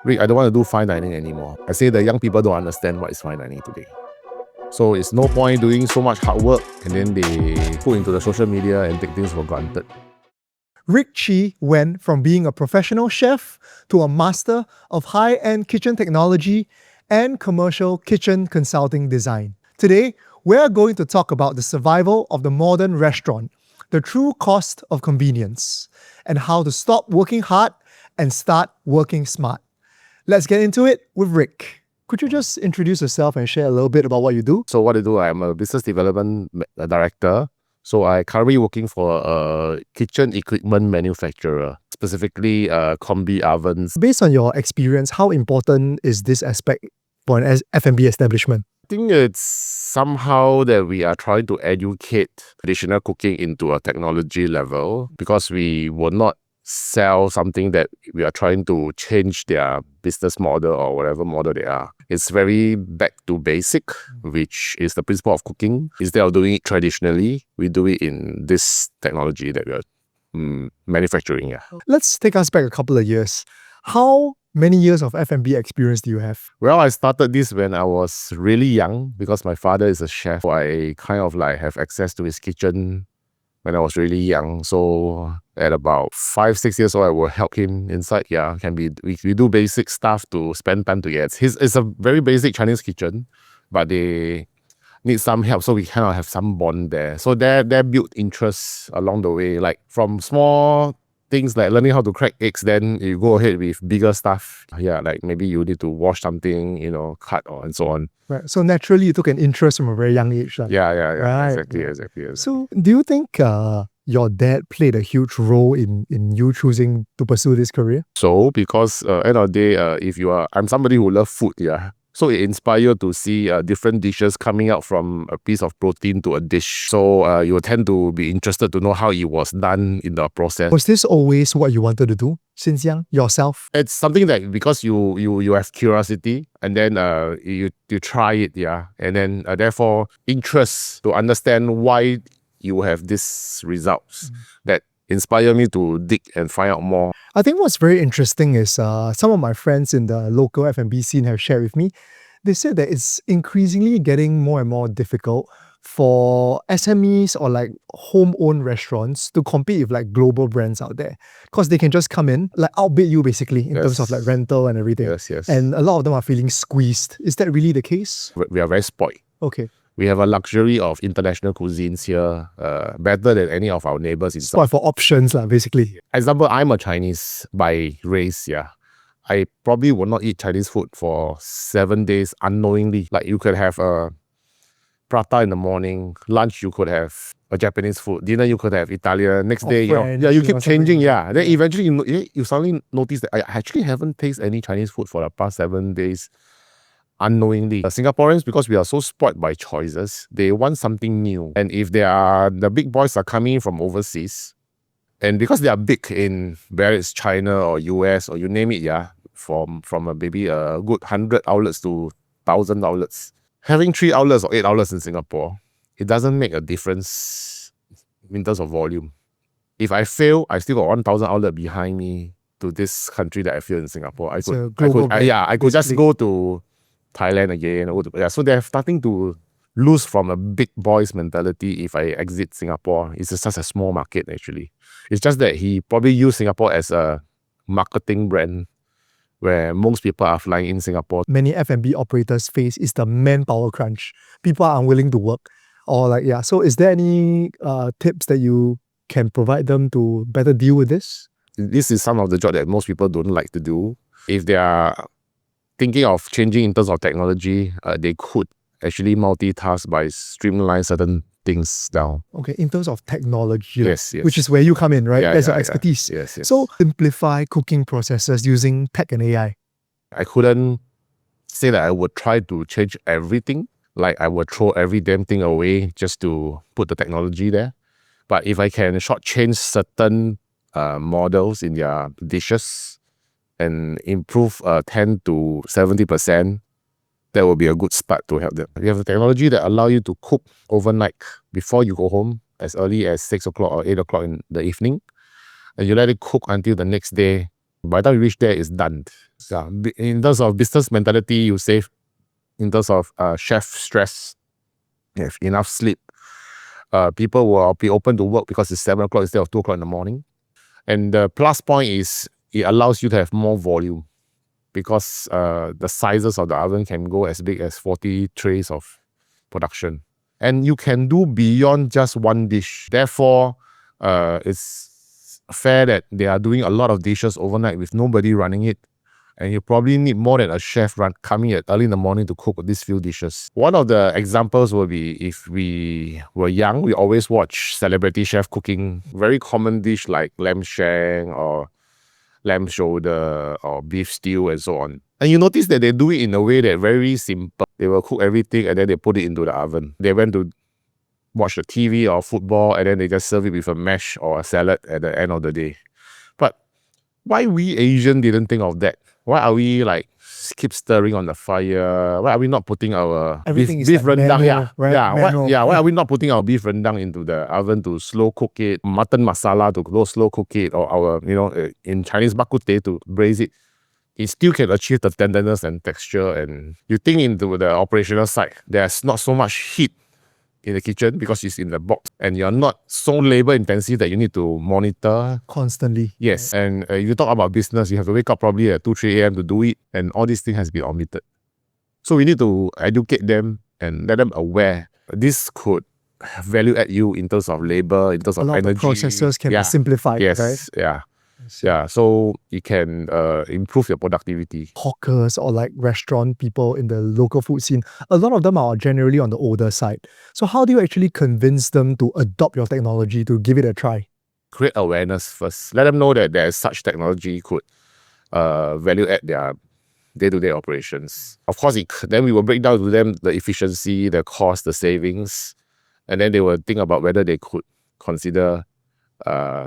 Rick, I don't want to do fine dining anymore. I say the young people don't understand what is fine dining today. So it's no point doing so much hard work and then they put into the social media and take things for granted. Rick Chee went from being a professional chef to a master of high-end kitchen technology and commercial kitchen consulting design. Today, we're going to talk about the survival of the modern restaurant, the true cost of convenience, and how to stop working hard and start working smart. Let's get into it with Rick. Could you just introduce yourself and share a little bit about what you do? So what I do, I'm a business development director. So I currently working for a kitchen equipment manufacturer, specifically Combi ovens. Based on your experience, how important is this aspect for an F&B establishment? I think it's somehow that we are trying to educate traditional cooking into a technology level, because we will not sell something that we are trying to change their business model or whatever model they are. It's very back to basic, which is the principle of cooking. Instead of doing it traditionally, we do it in this technology that we are manufacturing. Yeah. Let's take us back a couple of years. How many years of F&B experience do you have? Well, I started this when I was really young because my father is a chef. So I kind of like have access to his kitchen when I was really young. So at about 5-6 years old, I will help him inside. Yeah, we do basic stuff to spend time together. It's a very basic Chinese kitchen, but they need some help, so we kind of have some bond there. So they built interest along the way, like from small things like learning how to crack eggs, then you go ahead with bigger stuff. Yeah, like maybe you need to wash something, cut and so on. Right. So naturally, you took an interest from a very young age. Right? Yeah. Right. Exactly. So do you think your dad played a huge role in you choosing to pursue this career? So because end of the day, I'm somebody who loves food, yeah. So it inspired to see different dishes coming out from a piece of protein to a dish. So you tend to be interested to know how it was done in the process. Was this always what you wanted to do since young, yourself? It's something that because you have curiosity and then you try it, yeah. And then therefore interest to understand why you have these results that inspire me to dig and find out more. I think what's very interesting is some of my friends in the local F&B scene have shared with me. They said that it's increasingly getting more and more difficult for SMEs or like home-owned restaurants to compete with like global brands out there, because they can just come in, like outbid you basically in terms of like rental and everything. Yes. And a lot of them are feeling squeezed. Is that really the case? We are very spoiled. Okay. We have a luxury of international cuisines here, better than any of our neighbors in Spoiled for options, basically. Example, I'm a Chinese by race, yeah. I probably will not eat Chinese food for 7 days unknowingly. Like you could have a prata in the morning, lunch you could have a Japanese food, dinner you could have Italian, next day, French, you keep changing, yeah. Then eventually you suddenly notice that I actually haven't tasted any Chinese food for the past 7 days. Unknowingly. Singaporeans, because we are so spoiled by choices, they want something new. And if the big boys are coming from overseas, and because they are big in whether it's China or US or you name it, yeah, from maybe a good 100 outlets to 1,000 outlets. Having 3 outlets or 8 outlets in Singapore, it doesn't make a difference in terms of volume. If I fail, I still got 1,000 outlets behind me to this country that I feel in Singapore. I could just go to Thailand again. So they're starting to lose from a big boys mentality if I exit Singapore. It's just a small market actually. It's just that he probably used Singapore as a marketing brand where most people are flying in Singapore. Many F&B operators face is the manpower crunch. People are unwilling to work. So is there any tips that you can provide them to better deal with this? This is some of the job that most people don't like to do. If they are thinking of changing in terms of technology, they could actually multitask by streamline certain things down. Okay, in terms of technology, yes. Which is where you come in, right? That's your expertise. Yes. So simplify cooking processes using tech and AI. I couldn't say that I would try to change everything. Like I would throw every damn thing away just to put the technology there. But if I can shortchange certain models in their dishes and improve 10 to 70%, that will be a good start to help them. You have the technology that allow you to cook overnight before you go home as early as 6 o'clock or 8 o'clock in the evening. And you let it cook until the next day By the time you reach there, it's done. Yeah. In terms of business mentality, you save. In terms of chef stress, you have enough sleep. People will be open to work because it's 7 o'clock instead of 2 o'clock in the morning. And the plus point is it allows you to have more volume because the sizes of the oven can go as big as 40 trays of production. And you can do beyond just one dish. Therefore, it's fair that they are doing a lot of dishes overnight with nobody running it. And you probably need more than a chef coming at early in the morning to cook these few dishes. One of the examples will be if we were young, we always watch celebrity chef cooking very common dish like lamb shank or lamb shoulder or beef stew and so on. And you notice that they do it in a way that very simple. They will cook everything and then they put it into the oven. They went to watch the TV or football and then they just serve it with a mash or a salad at the end of the day. But why we Asian didn't think of that? Why are we like keep stirring on the fire? Why are we not putting our beef rendang? Manual, right? Why are we not putting our beef rendang into the oven to slow cook it? Mutton masala to slow cook it, or our in Chinese bak kut teh to braise it. It still can achieve the tenderness and texture. And you think into the operational side, there's not so much heat in the kitchen because it's in the box and you're not so labor intensive that you need to monitor constantly. Yes. And if you talk about business, you have to wake up probably at 2, 3 a.m. to do it, and all these things has been omitted. So we need to educate them and let them aware this could value add you in terms of labor, in terms of energy. A lot of the processes can be simplified, yes, right? Yeah. Yeah, so it can improve your productivity. Hawkers or like restaurant people in the local food scene, a lot of them are generally on the older side. So how do you actually convince them to adopt your technology, to give it a try? Create awareness first. Let them know that there is such technology could value add their day-to-day operations. Of course, then we will break down to them the efficiency, the cost, the savings, and then they will think about whether they could consider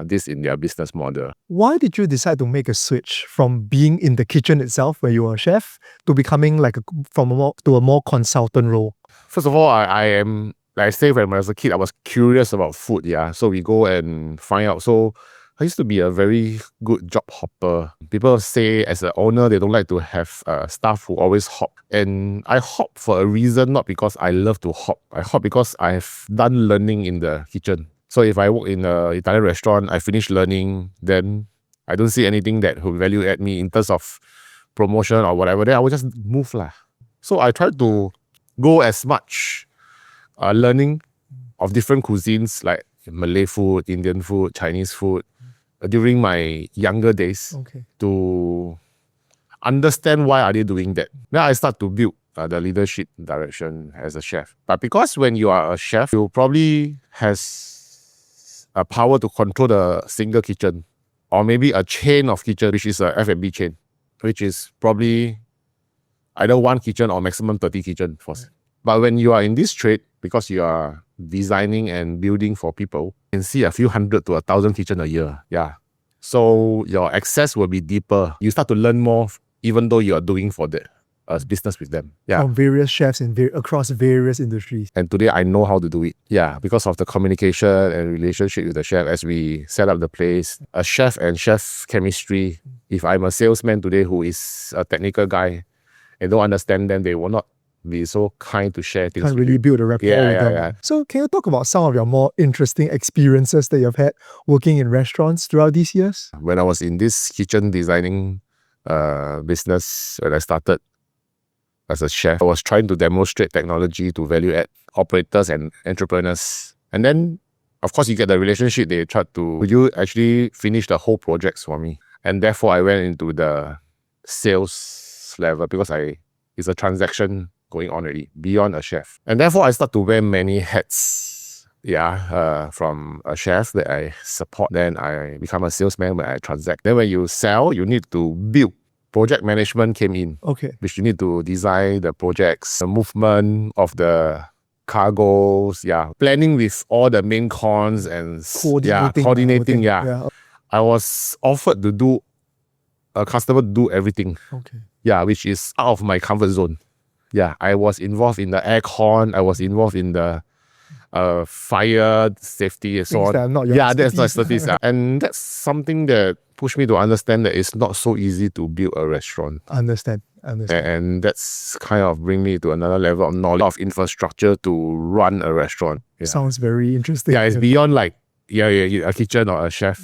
this in their business model. Why did you decide to make a switch from being in the kitchen itself, where you were a chef, to becoming to a more consultant role? First of all, I am, like I say, when I was a kid, I was curious about food. Yeah, so we go and find out. So I used to be a very good job hopper. People say as an owner, they don't like to have staff who always hop. And I hop for a reason, not because I love to hop. I hop because I've done learning in the kitchen. So if I work in an Italian restaurant, I finish learning, then I don't see anything that will value add me in terms of promotion or whatever. Then I will just move lah. So I try to go as much learning of different cuisines like Malay food, Indian food, Chinese food during my younger days to understand why are they doing that. Then I start to build the leadership direction as a chef. But because when you are a chef, you probably has a power to control the single kitchen or maybe a chain of kitchen, which is a F&B chain, which is probably either one kitchen or maximum 30 kitchen. But when you are in this trade, because you are designing and building for people, you can see a few hundred to 1,000 kitchen a year. Yeah. So your access will be deeper. You start to learn more even though you are doing for the business with them. Yeah. From various chefs across various industries. And today I know how to do it. Yeah, because of the communication and relationship with the chef as we set up the place. A chef and chef chemistry. If I'm a salesman today who is a technical guy and don't understand them, they will not be so kind to share things. Can't really build a rapport with them. Yeah. So can you talk about some of your more interesting experiences that you've had working in restaurants throughout these years? When I was in this kitchen designing business, when I started as a chef, I was trying to demonstrate technology to value add operators and entrepreneurs. And then, of course, you get the relationship. They tried to, would you actually finish the whole projects for me? And therefore, I went into the sales level because it's a transaction going on already, beyond a chef. And therefore, I start to wear many hats. From a chef that I support, then I become a salesman when I transact. Then when you sell, you need to build. Project management came in, which you need to design the projects, the movement of the cargoes, planning with all the main cons and coordinating. I was offered to do a customer do everything. Which is out of my comfort zone. I was involved in the aircon. I was involved in the fire safety and so Things on. that are not your Yeah, that's not expertise. expertise. And that's something that pushed me to understand that it's not so easy to build a restaurant. Understand. And that's kind of bring me to another level of knowledge of infrastructure to run a restaurant. Yeah, Sounds very interesting. it's beyond like a kitchen or a chef.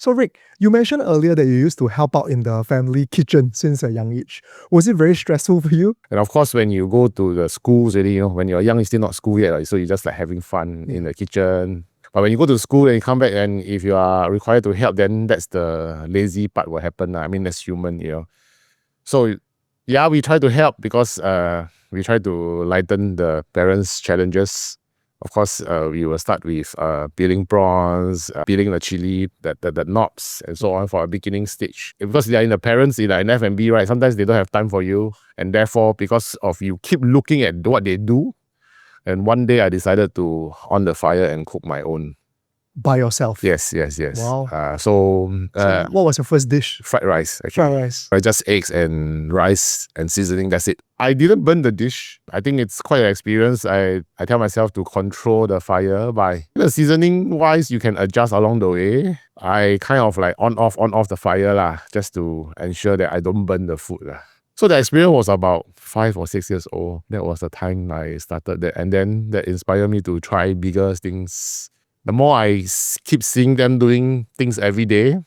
So Rick, you mentioned earlier that you used to help out in the family kitchen since a young age. Was it very stressful for you? And of course, when you go to the schools, really, when you're young, it's still not school yet, right? So you're just like having fun in the kitchen. But when you go to school and you come back, and if you are required to help, then that's the lazy part will happen. I mean, that's human. So yeah, we try to help because we try to lighten the parents' challenges. Of course, we will start with peeling prawns, peeling the chili, the knobs, and so on for a beginning stage. Because they are in the parents in F&B, right? Sometimes they don't have time for you, and therefore, because of you keep looking at what they do, and one day I decided to on the fire and cook my own. By yourself? Yes. Wow. So what was your first dish? fried rice, actually. Fried rice. Just eggs and rice and seasoning, that's it. I didn't burn the dish. I think it's quite an experience. I tell myself to control the fire by the seasoning wise, you can adjust along the way. I kind of like on off the fire lah, just to ensure that I don't burn the food lah. So the experience was about 5 or 6 years old. That was the time I started that, and then that inspired me to try bigger things. The more I keep seeing them doing things every day,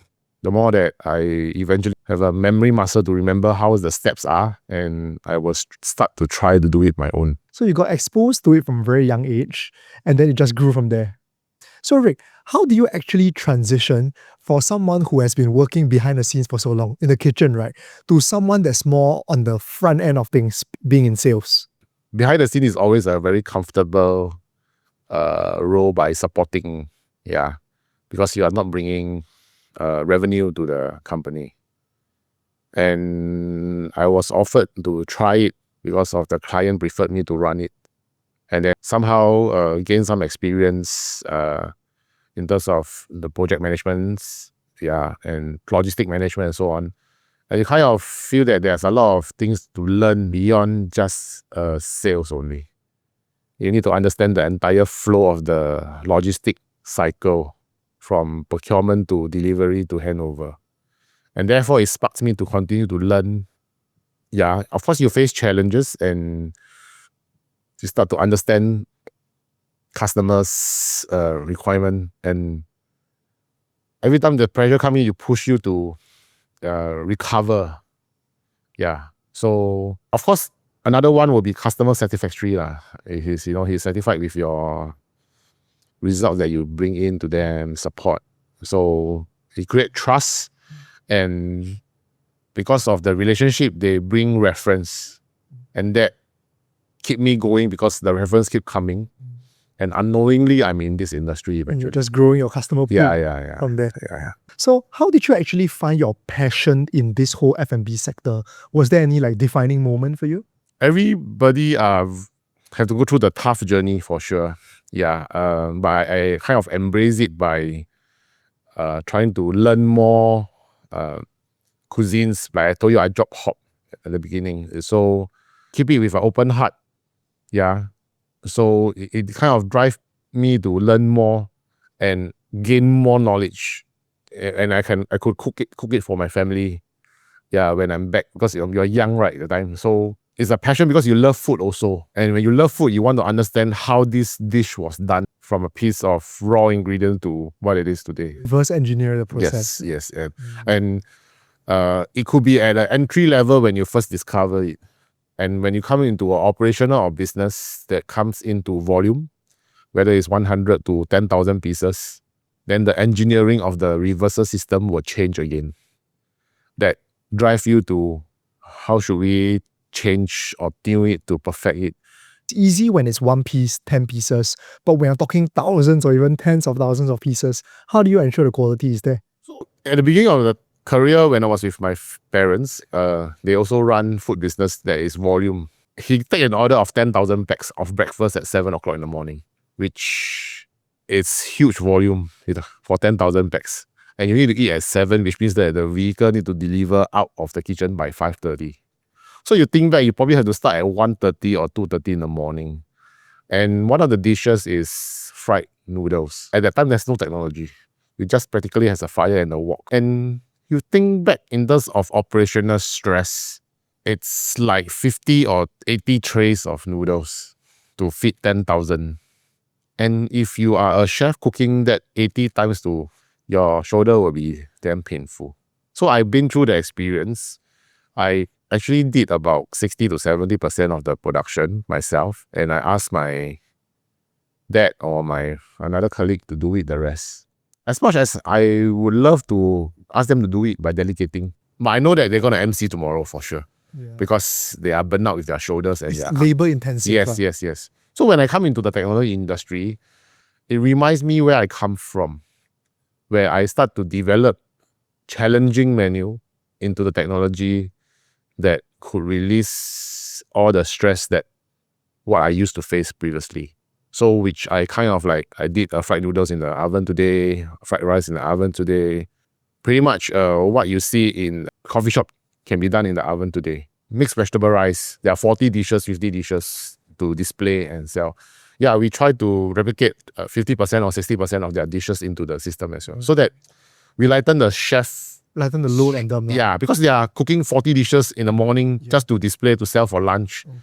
the more that I eventually have a memory muscle to remember how the steps are, and I will start to try to do it my own. So you got exposed to it from a very young age, and then it just grew from there. So Rick, how do you actually transition for someone who has been working behind the scenes for so long, in the kitchen, right, to someone that's more on the front end of things, being in sales? Behind the scene is always a very comfortable role by supporting, because you are not bringing revenue to the company. And I was offered to try it because of the client preferred me to run it. And then somehow gain some experience in terms of the project management, and logistic management and so on. And you kind of feel that there's a lot of things to learn beyond just sales only. You need to understand the entire flow of the logistic cycle, from procurement to delivery to handover. And therefore, it sparks me to continue to learn. Yeah, of course, you face challenges and you start to understand customers' requirement. And every time the pressure comes in, you push you to recover. Yeah. So, of course, another one will be customer satisfactory lah. He's satisfied with your results that you bring in to them, support. So it creates trust, and because of the relationship, they bring reference, and that keep me going because the reference keep coming. And unknowingly, I'm in this industry eventually. And you're just growing your customer pool from there. Yeah. So how did you actually find your passion in this whole F&B sector? Was there any defining moment for you? Everybody have to go through the tough journey for sure. Yeah. But I kind of embrace it by trying to learn more cuisines. Like I told you, I job hop at the beginning. So keep it with an open heart. Yeah. So it kind of drive me to learn more and gain more knowledge. And I could cook it for my family. Yeah, when I'm back, because you're young, right, at the time. So it's a passion because you love food also. And when you love food, you want to understand how this dish was done from a piece of raw ingredient to what it is today. Reverse engineer the process. Yes. And it could be at an entry level when you first discover it. And when you come into an operational or business that comes into volume, whether it's 100 to 10,000 pieces, then the engineering of the reversal system will change again. That drive you to how should we change or tune it to perfect it. It's easy when it's 1 piece, 10 pieces, but when you're talking thousands or even tens of thousands of pieces, how do you ensure the quality is there? So at the beginning of the career, when I was with my parents, they also run food business that is volume. He take an order of 10,000 packs of breakfast at 7 o'clock in the morning, which is huge volume for 10,000 packs. And you need to eat at 7, which means that the vehicle need to deliver out of the kitchen by 5:30. So you think back, you probably have to start at 1:30 or 2:30 in the morning. And one of the dishes is fried noodles. At that time, there's no technology. You just practically has a fire and a wok. And you think back in terms of operational stress, it's like 50 or 80 trays of noodles to feed 10,000. And if you are a chef cooking that 80 times to your shoulder will be damn painful. So I've been through the experience. I actually did about 60 to 70% of the production myself. And I asked my dad or another colleague to do it the rest. As much as I would love to ask them to do it by delegating, but I know that they're going to MC tomorrow for sure. Yeah. Because they are burnt out with their shoulders. And It's labor intensive. Yes. So when I come into the technology industry, it reminds me where I come from, where I start to develop challenging menu into the technology that could release all the stress that what I used to face previously. So which I kind of like, I did fried noodles in the oven today, fried rice in the oven today. Pretty much what you see in coffee shop can be done in the oven today. Mixed vegetable rice, there are 40 dishes, 50 dishes to display and sell. Yeah, we try to replicate 50% or 60% of their dishes into the system as well. So that we lighten the chef. Lighten the load and them. Yeah, because they are cooking 40 dishes in the morning just to display, to sell for lunch. Okay.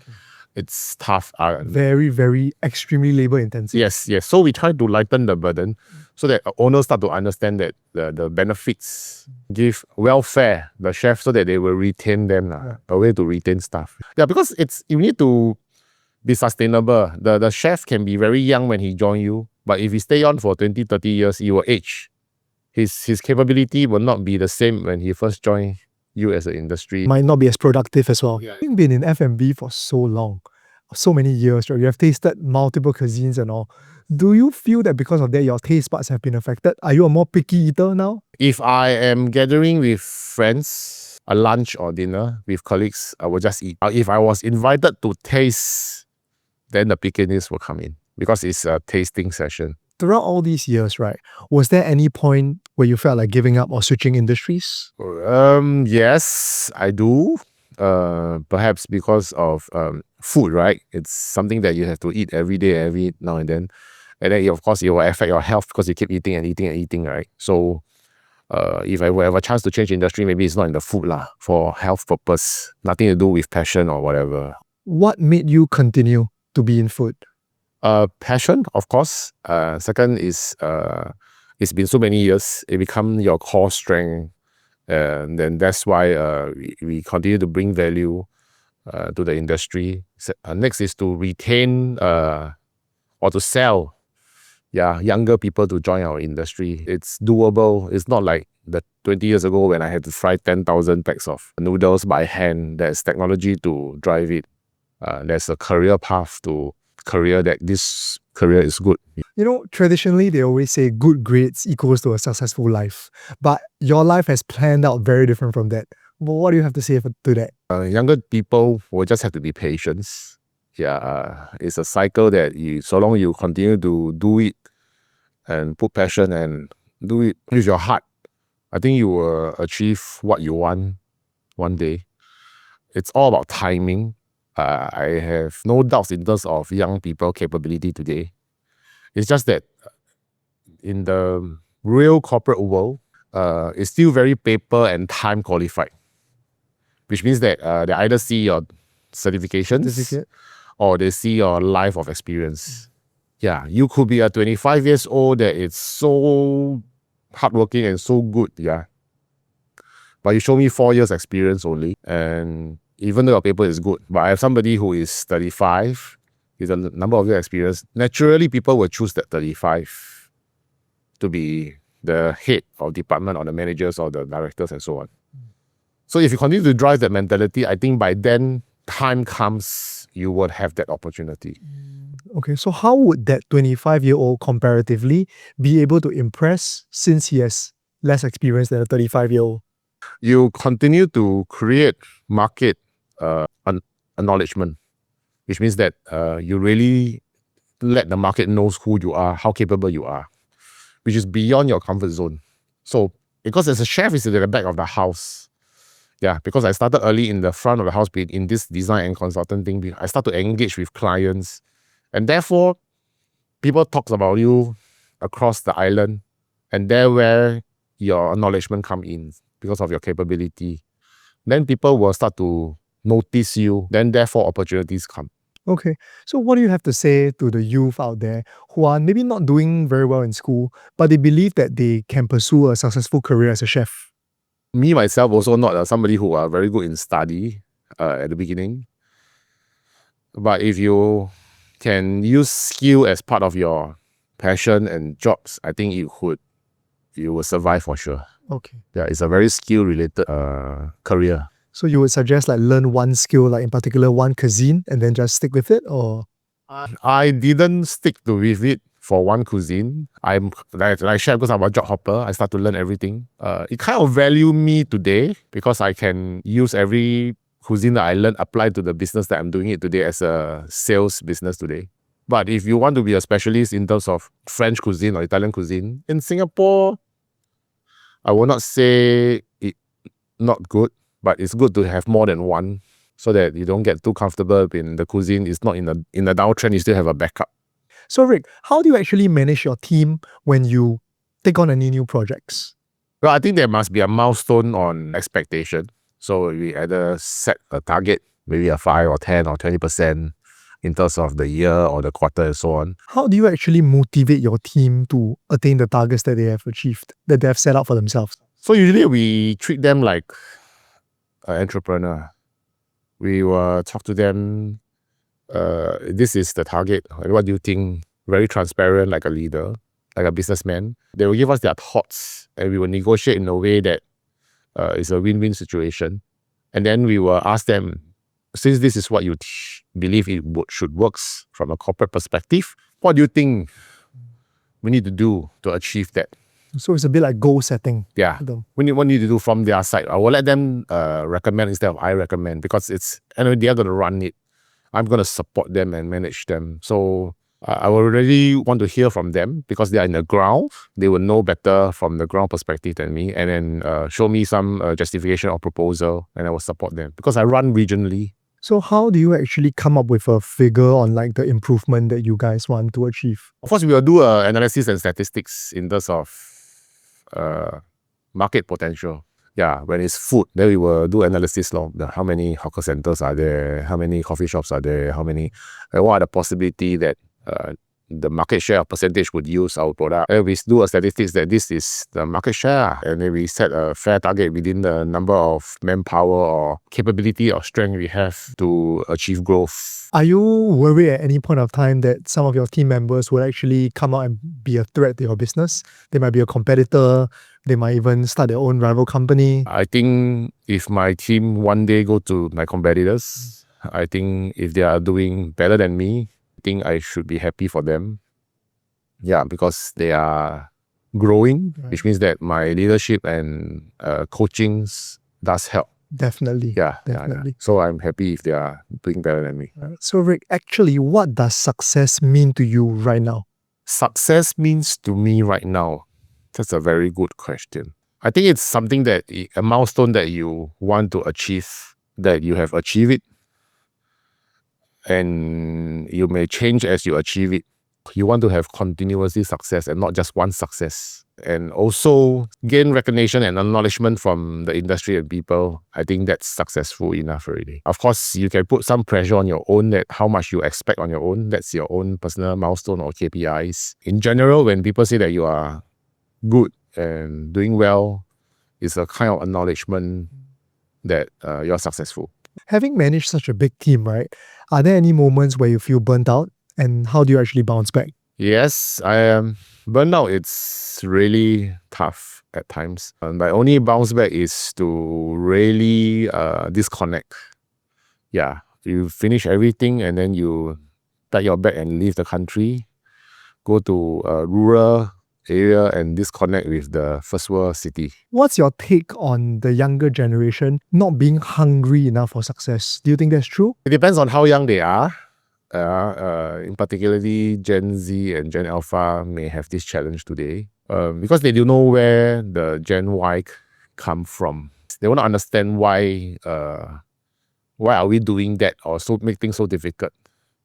It's tough. Very, very extremely labor intensive. Yes. So we try to lighten the burden so that owners start to understand that the benefits give welfare the chef so that they will retain them. A way to retain staff. Yeah, because you need to be sustainable. The chef can be very young when he join you, but if he stay on for 20, 30 years, he will age. His capability will not be the same when he first joined you as an industry. Might not be as productive as well. Yeah. You've been in F&B for so long, so many years, right? You have tasted multiple cuisines and all. Do you feel that because of that, your taste buds have been affected? Are you a more picky eater now? If I am gathering with friends, a lunch or dinner with colleagues, I will just eat. If I was invited to taste, then the pickiness will come in because it's a tasting session. Throughout all these years, right, was there any point where you felt like giving up or switching industries? Yes, I do. Perhaps because of food, right? It's something that you have to eat every day, every now and then. And then, of course, it will affect your health because you keep eating and eating and eating, right? So, if I will have a chance to change industry, maybe it's not in the food lah, for health purpose. Nothing to do with passion or whatever. What made you continue to be in food? Passion, of course. Second is it's been so many years. It become your core strength. And then that's why we continue to bring value to the industry. Next is to retain or to sell younger people to join our industry. It's doable. It's not like the 20 years ago when I had to fry 10,000 packs of noodles by hand. There's technology to drive it. There's a career path to career that this career is good. You know, traditionally, they always say good grades equals to a successful life. But your life has planned out very different from that. But what do you have to say to that? Younger people will just have to be patient. It's a cycle that so long you continue to do it and put passion and do it with your heart, I think you will achieve what you want one day. It's all about timing. I have no doubts in terms of young people capability today. It's just that in the real corporate world, it's still very paper and time qualified, which means that they either see your certifications or they see your life of experience. Yeah, you could be a 25 years old that is so hardworking and so good, but you show me 4 years experience only, and even though your paper is good, but I have somebody who is 35, with a number of years experience, naturally people will choose that 35 to be the head of department or the managers or the directors and so on. So if you continue to drive that mentality, I think by then time comes, you will have that opportunity. Okay, so how would that 25-year-old comparatively be able to impress since he has less experience than a 35-year-old? You continue to create market acknowledgement, which means that you really let the market knows who you are, how capable you are, which is beyond your comfort zone. So because as a chef is at the back of the house, because I started early in the front of the house in this design and consultant thing, I start to engage with clients And therefore, people talk about you across the island, and there where your acknowledgement come in because of your capability. Then people will start to notice you, then therefore opportunities come. Okay. So what do you have to say to the youth out there who are maybe not doing very well in school, but they believe that they can pursue a successful career as a chef? Me, myself, also not somebody who are very good in study at the beginning. But if you can use skill as part of your passion and jobs, I think you will survive for sure. Okay. Yeah, it's a very skill-related career. So you would suggest like learn one skill, like in particular one cuisine, and then just stick with it, or? I didn't stick with it for one cuisine. I'm like chef because I'm a job hopper. I start to learn everything. It kind of value me today because I can use every cuisine that I learned, apply to the business that I'm doing it today as a sales business today. But if you want to be a specialist in terms of French cuisine or Italian cuisine, in Singapore, I will not say it not good, but it's good to have more than one so that you don't get too comfortable in the cuisine. It's not in the downtrend, you still have a backup. So Rick, how do you actually manage your team when you take on any new projects? Well, I think there must be a milestone on expectation. So we either set a target, maybe a 5 or 10 or 20% in terms of the year or the quarter and so on. How do you actually motivate your team to attain the targets that they have achieved, that they have set out for themselves? So usually we treat them like an entrepreneur. We will talk to them, this is the target. What do you think? Very transparent, like a leader, like a businessman. They will give us their thoughts and we will negotiate in a way that is a win-win situation. And then we will ask them, since this is what you believe it should works from a corporate perspective, what do you think we need to do to achieve that? So it's a bit like goal setting. Yeah. What you need to do from their side. I will let them recommend instead of I recommend, because it's anyway they're going to run it. I'm going to support them and manage them. So I will really want to hear from them because they are in the ground. They will know better from the ground perspective than me, and then show me some justification or proposal, and I will support them because I run regionally. So how do you actually come up with a figure on like the improvement that you guys want to achieve? Of course, we will do analysis and statistics in terms of market potential. Yeah, when it's food, then we will do analysis of how many hawker centers are there, how many coffee shops are there, what are the possibility that the market share percentage would use our product. And we do a statistics that this is the market share, and then we set a fair target within the number of manpower or capability or strength we have to achieve growth. Are you worried at any point of time that some of your team members will actually come out and be a threat to your business? They might be a competitor, they might even start their own rival company. I think if my team one day go to my competitors, I think if they are doing better than me, I think I should be happy for them. Yeah, because they are growing, Right. which means that my leadership and coachings does help. Definitely. Yeah, Definitely. Yeah. So I'm happy if they are doing better than me. Right. So Rick, actually, what does success mean to you right now? Success means to me right now, that's a very good question. I think it's something that, a milestone that you want to achieve, that you have achieved it, and you may change as you achieve it. You want to have continuously success and not just one success. And also gain recognition and acknowledgement from the industry and people. I think that's successful enough already. Of course, you can put some pressure on your own, that how much you expect on your own. That's your own personal milestone or KPIs. In general, when people say that you are good and doing well, it's a kind of acknowledgement that you're successful. Having managed such a big team, right? Are there any moments where you feel burnt out, and how do you actually bounce back? Yes, I am. Burnout, it's really tough at times. My only bounce back is to really disconnect. Yeah, you finish everything and then you pack your bag and leave the country, go to a rural area and disconnect with the first world city. What's your take on the younger generation not being hungry enough for success? Do you think that's true? It depends on how young they are. In particularly Gen Z and Gen Alpha may have this challenge today because they don't know where the Gen Y come from. They want to understand why are we doing that or so make things so difficult.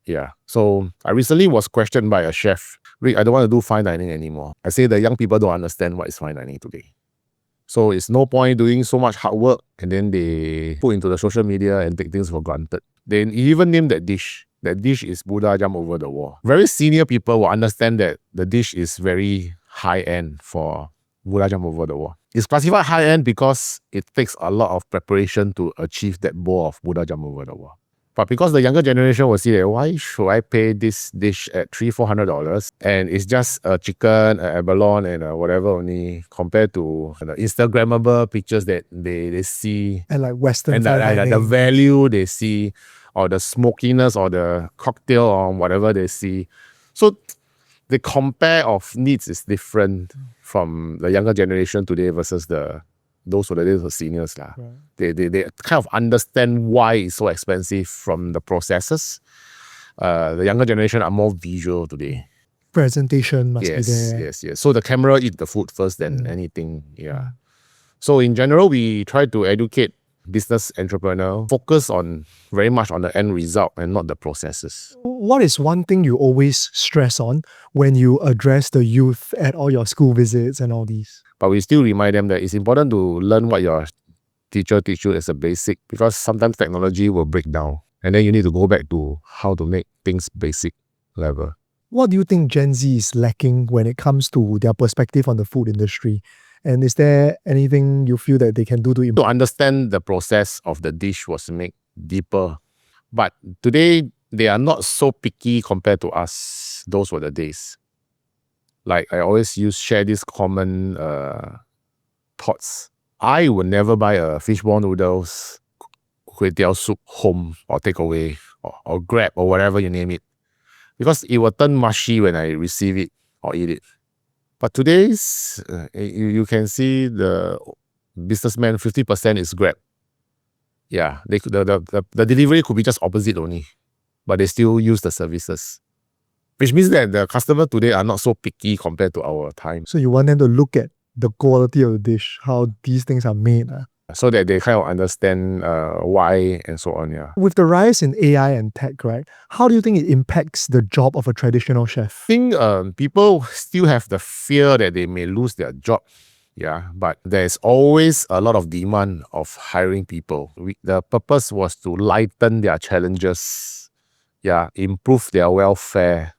Yeah. So I recently was questioned by a chef. Rick, I don't want to do fine dining anymore. I say the young people don't understand what is fine dining today. So it's no point doing so much hard work and then they put into the social media and take things for granted. They even name that dish. That dish is Buddha jump over the wall. Very senior people will understand that the dish is very high-end for Buddha jump over the wall. It's classified high-end because it takes a lot of preparation to achieve that bowl of Buddha jump over the wall. But because the younger generation will see that, why should I pay this dish at $300-$400 and it's just a chicken, a abalone, and whatever only compared to the Instagrammable pictures that they see And like Western and fine the dining. value they see or the smokiness or the cocktail or whatever they see. So the compare of needs is different from the younger generation today versus those who are the seniors. Right. They kind of understand why it's so expensive from the processes. The younger generation are more visual today. Presentation must be there. Yes. So the camera eat the food first than anything. Yeah. So in general, we try to educate business entrepreneur, focus on very much on the end result and not the processes. What is one thing you always stress on when you address the youth at all your school visits and all these? But we still remind them that it's important to learn what your teacher teach you as a basic, because sometimes technology will break down and then you need to go back to how to make things basic level. What do you think Gen Z is lacking when it comes to their perspective on the food industry? And is there anything you feel that they can do to improve? To understand the process of the dish was made deeper. But today, they are not so picky compared to us. Those were the days. Like I always share these common thoughts. I would never buy a fishball noodles, kway teow soup home or takeaway or grab or whatever you name it, because it will turn mushy when I receive it or eat it. But today's, you can see the businessman, 50% is Grab. Yeah, the delivery could be just opposite only, but they still use the services. Which means that the customer today are not so picky compared to our time. So you want them to look at the quality of the dish, how these things are made. So that they kind of understand why and so on, yeah. With the rise in AI and tech, right, how do you think it impacts the job of a traditional chef? I think people still have the fear that they may lose their job. Yeah, but there's always a lot of demand of hiring people. The purpose was to lighten their challenges, yeah, improve their welfare,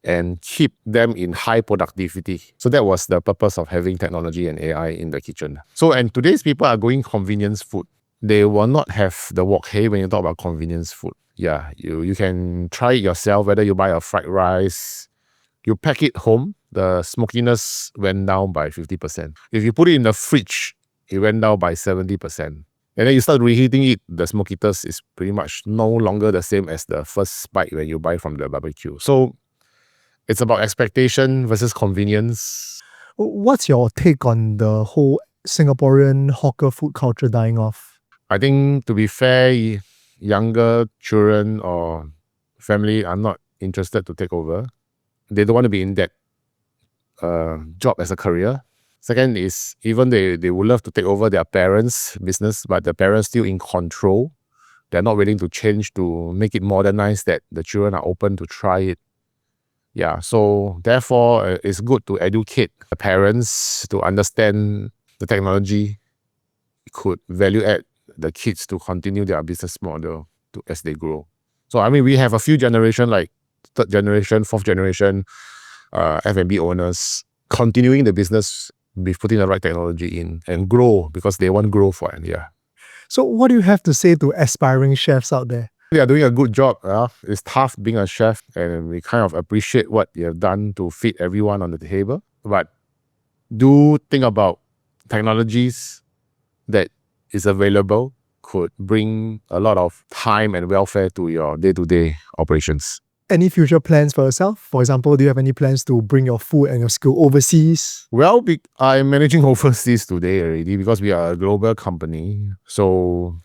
and keep them in high productivity. So that was the purpose of having technology and AI in the kitchen. So, and today's people are going convenience food. They will not have the wok hei when you talk about convenience food. Yeah, you can try it yourself, whether you buy a fried rice, you pack it home, the smokiness went down by 50%. If you put it in the fridge, it went down by 70%. And then you start reheating it, the smokiness is pretty much no longer the same as the first bite when you buy from the barbecue. So it's about expectation versus convenience. What's your take on the whole Singaporean hawker food culture dying off? I think, to be fair, younger children or family are not interested to take over. They don't want to be in that job as a career. Second is, even they would love to take over their parents' business, but the parents still in control. They're not willing to change to make it modernized, that the children are open to try it. Yeah, so therefore, it's good to educate the parents to understand the technology could value add the kids to continue their business model as they grow. So, I mean, we have a few generations, like third generation, fourth generation F&B owners continuing the business with putting the right technology in and grow, because they want growth for it. Yeah. So what do you have to say to aspiring chefs out there? They are doing a good job. It's tough being a chef, and we kind of appreciate what you have done to feed everyone on the table. But do think about technologies that is available could bring a lot of time and welfare to your day-to-day operations. Any future plans for yourself? For example, do you have any plans to bring your food and your skill overseas? Well, I'm managing overseas today already because we are a global company. So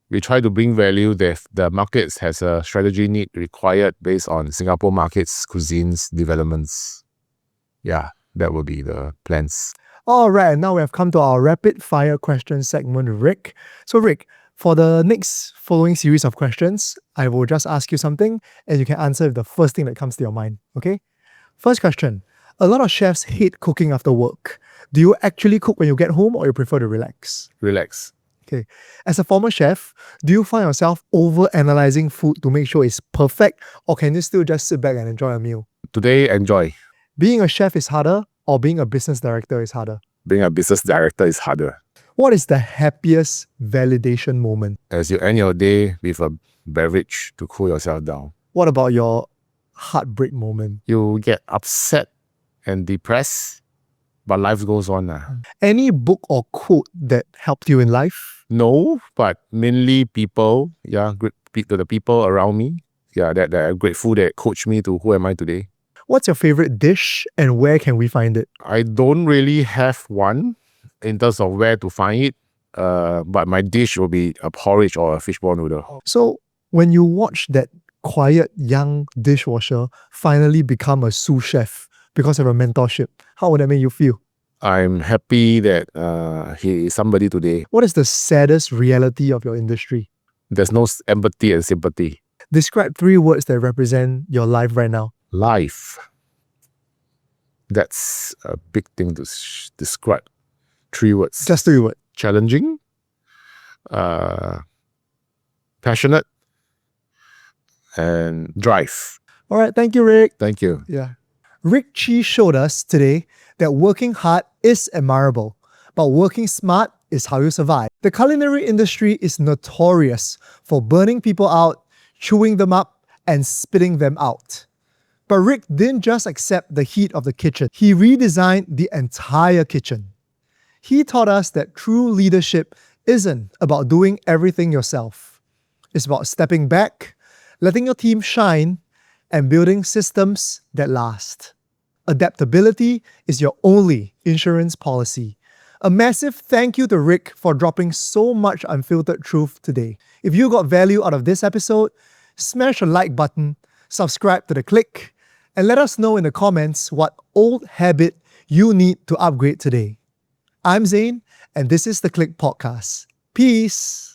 we try to bring value that the markets has a strategy need required based on Singapore markets, cuisines, developments. Yeah, that will be the plans. All right, now we have come to our rapid fire question segment, Rick. So Rick, For the next following series of questions, I will just ask you something and you can answer with the first thing that comes to your mind. Okay? First question. A lot of chefs hate cooking after work. Do you actually cook when you get home or you prefer to relax? Relax. Okay. As a former chef, do you find yourself over-analyzing food to make sure it's perfect, or can you still just sit back and enjoy a meal? Today, enjoy. Being a chef is harder, or being a business director is harder? Being a business director is harder. What is the happiest validation moment? As you end your day with a beverage to cool yourself down. What about your heartbreak moment? You get upset and depressed, but life goes on. Any book or quote that helped you in life? No, but mainly people, to the people around me, that are grateful that coached me to who am I today. What's your favorite dish and where can we find it? I don't really have one in terms of where to find it, but my dish will be a porridge or a fishball noodle. So when you watch that quiet young dishwasher finally become a sous chef because of a mentorship, how would that make you feel? I'm happy that he is somebody today. What is the saddest reality of your industry? There's no empathy and sympathy. Describe 3 words that represent your life right now. Life. That's a big thing to describe. 3 words. Just 3 words. Challenging, passionate, and drive. All right, thank you, Rick. Thank you. Yeah. Rick Chee showed us today that working hard is admirable, but working smart is how you survive. The culinary industry is notorious for burning people out, chewing them up, and spitting them out. But Rick didn't just accept the heat of the kitchen. He redesigned the entire kitchen. He taught us that true leadership isn't about doing everything yourself. It's about stepping back, letting your team shine, and building systems that last. Adaptability is your only insurance policy. A massive thank you to Rick for dropping so much unfiltered truth today. If you got value out of this episode, smash the like button, subscribe to the Clique, and let us know in the comments what old habit you need to upgrade today. I'm Zane, and this is the Clique Podcast. Peace!